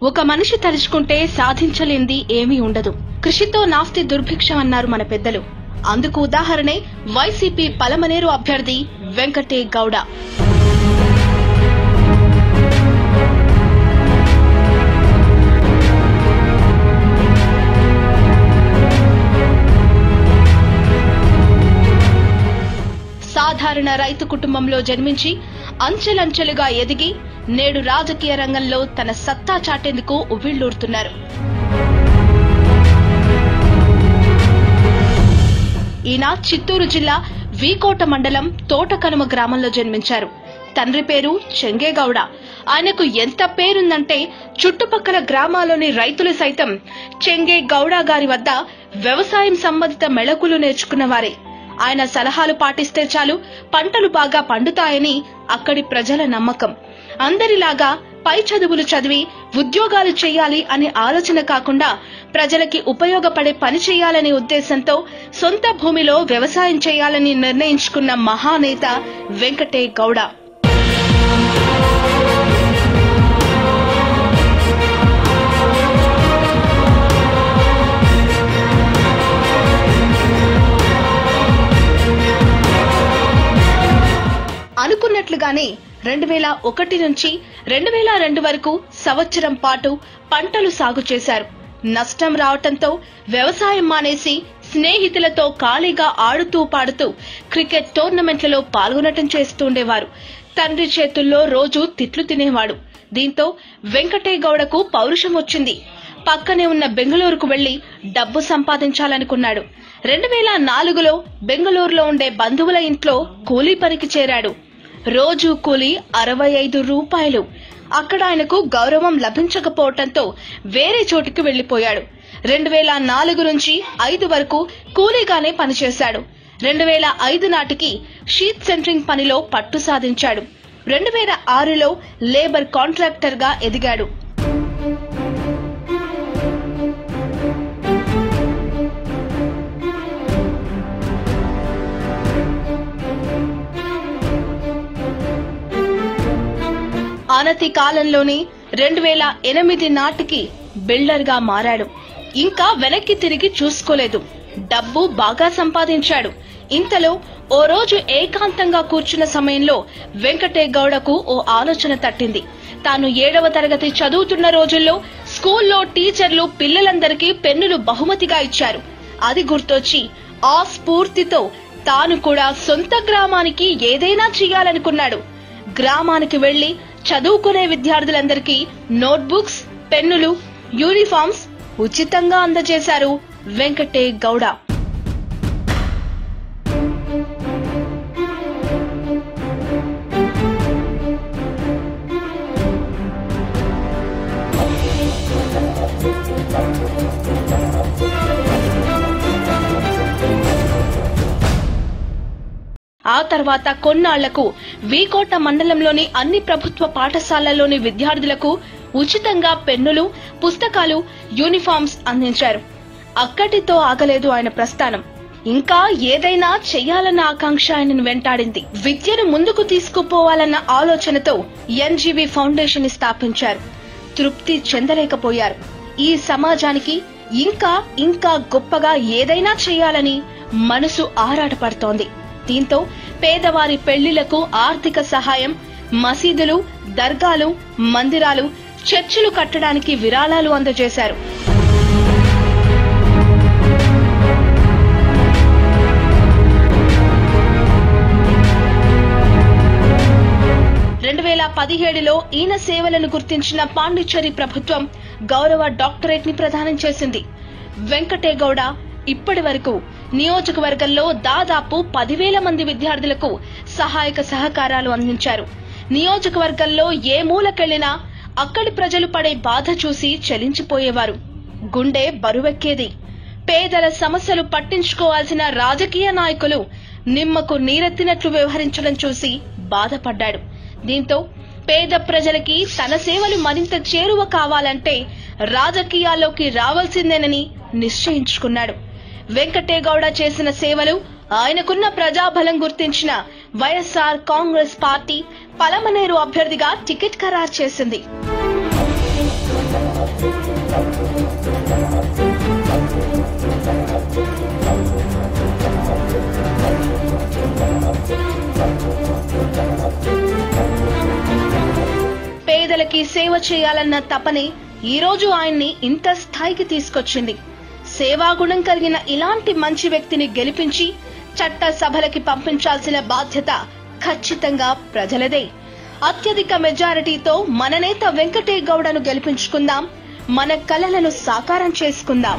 ఒక మనిషి తలుచుకుంటే సాధించలేంది ఏమీ ఉండదు. కృషితో నాస్తి దుర్భిక్షం అన్నారు మన పెద్దలు. అందుకు ఉదాహరణే వైసీపీ పలమనేరు అభ్యర్థి వెంకటే గౌడ. సాధారణ రైతు కుటుంబంలో జన్మించి అంచెలంచెలుగా ఎదిగి నేడు రాజకీయ రంగంలో తన సత్తా చాటేందుకు ఉవ్విళ్లూరుతున్నారు. ఈయన చిత్తూరు జిల్లా వీకోట మండలం తోటకనుమ గ్రామంలో జన్మించారు. తండ్రి పేరు చెంగేగౌడ. ఆయనకు ఎంత పేరుందంటే చుట్టుపక్కల గ్రామాల్లోని రైతులు సైతం చెంగేగౌడ గారి వద్ద వ్యవసాయం సంబంధిత మెళకులు నేర్చుకున్నవారే. ఆయన సలహాలు పాటిస్తే చాలు పంటలు బాగా పండుతాయని అక్కడి ప్రజల నమ్మకం. అందరిలాగా పై చదువులు చదివి ఉద్యోగాలు చేయాలి అనే ఆలోచన కాకుండా ప్రజలకి ఉపయోగపడే పని చేయాలనే ఉద్దేశంతో సొంత భూమిలో వ్యవసాయం చేయాలని నిర్ణయించుకున్న మహానేత వెంకటే గౌడ. అనుకున్నట్లుగానే 2001 నుంచి 2002 వరకు సంవత్సరం పాటు పంటలు సాగు చేశారు. నష్టం రావటంతో వ్యవసాయం మానేసి స్నేహితులతో ఖాళీగా ఆడుతూ పాడుతూ క్రికెట్ టోర్నమెంట్లలో పాల్గొనటం చేస్తుండేవారు. తండ్రి చేతుల్లో రోజు తిట్లు తినేవాడు. దీంతో వెంకటే గౌడకు పౌరుషం వచ్చింది. పక్కనే ఉన్న బెంగళూరుకు వెళ్లి డబ్బు సంపాదించాలనుకున్నాడు. 2004లో బెంగళూరులో ఉండే బంధువుల ఇంట్లో కూలీ పనికి చేరాడు. రోజు కూలీ 65 రూపాయలు. అక్కడ ఆయనకు గౌరవం లభించకపోవటంతో వేరే చోటికి వెళ్లిపోయాడు. 2004 నుంచి 5 వరకు కూలీగానే పనిచేశాడు. 2005 నాటికి షీట్ సెంటరింగ్ పనిలో పట్టు సాధించాడు. 2006లో లేబర్ కాంట్రాక్టర్ గా ఎదిగాడు. అనతి కాలంలోనే 2008 నాటికి బిల్డర్ గా మారాడు. ఇంకా వెనక్కి తిరిగి చూసుకోలేదు. డబ్బు బాగా సంపాదించాడు. ఇంతలో ఓ రోజు ఏకాంతంగా కూర్చున్న సమయంలో వెంకటే గౌడకు ఓ ఆలోచన తట్టింది. తాను 7వ తరగతి చదువుతున్న రోజుల్లో స్కూల్లో టీచర్లు పిల్లలందరికీ పెన్నులు బహుమతిగా ఇచ్చారు. అది గుర్తొచ్చి ఆ స్ఫూర్తితో తాను కూడా సొంత గ్రామానికి ఏదైనా చెయ్యాలనుకున్నాడు. గ్రామానికి వెళ్లి చదువుకునే విద్యార్థులందరికీ నోట్బుక్స్, పెన్నులు, యూనిఫామ్స్ ఉచితంగా అందజేశారు వెంకటే గౌడ. ఆ తర్వాత కొన్నాళ్లకు వీకోట మండలంలోని అన్ని ప్రభుత్వ పాఠశాలల్లోని విద్యార్థులకు ఉచితంగా పెన్నులు, పుస్తకాలు, యూనిఫామ్స్ అందించారు. అక్కడితో ఆగలేదు ఆయన ప్రస్థానం. ఇంకా ఏదైనా చెయ్యాలన్న ఆకాంక్ష ఆయనను వెంటాడింది. విద్యను ముందుకు తీసుకుపోవాలన్న ఆలోచనతో ఎన్జీవీ ఫౌండేషన్ ని స్థాపించారు. తృప్తి చెందలేకపోయారు. ఈ సమాజానికి ఇంకా ఇంకా గొప్పగా ఏదైనా చెయ్యాలని మనసు ఆరాటపడుతోంది. దీంతో పేదవారి పెళ్లిలకు ఆర్థిక సహాయం, మసీదులు, దర్గాలు, మందిరాలు, చర్చిలు కట్టడానికి విరాళాలు అందజేశారు. లో ఈయన సేవలను గుర్తించిన పాండిచ్చేరి ప్రభుత్వం గౌరవ డాక్టరేట్ ని ప్రదానం చేసింది. వెంకటే గౌడ ఇప్పటి వరకు నియోజకవర్గంలో దాదాపు 10,000 మంది విద్యార్థులకు సహాయక సహకారాలు అందించారు. నియోజకవర్గంలో ఏ మూలకెళ్లినా అక్కడి ప్రజలు పడే బాధ చూసి చలించిపోయేవారు. గుండె బరువెక్కేది. పేదల సమస్యలు పట్టించుకోవాల్సిన రాజకీయ నాయకులు నిమ్మకు నీరెత్తినట్లు వ్యవహరించడం చూసి బాధపడ్డాడు. దీంతో పేద ప్రజలకి తన సేవలు మరింత చేరువ కావాలంటే రాజకీయాల్లోకి రావాల్సిందేనని నిశ్చయించుకున్నాడు. వెంకటే గౌడ చేసిన సేవలు, ఆయనకున్న ప్రజాబలం గుర్తించిన వైఎస్ఆర్ కాంగ్రెస్ పార్టీ పలమనేరు అభ్యర్థిగా టికెట్ ఖరారు చేసింది. పేదలకి సేవ చేయాలన్న తపనే ఈ రోజు ఆయన్ని ఇంత స్థాయికి తీసుకొచ్చింది. సేవాగుణం కలిగిన ఇలాంటి మంచి వ్యక్తిని గెలిపించి చట్ట సభలకి పంపించాల్సిన బాధ్యత ఖచ్చితంగా ప్రజలదే. అత్యధిక మెజారిటీతో మన నేత వెంకటే గౌడను గెలిపించుకుందాం, మన కలలను సాకారం చేసుకుందాం.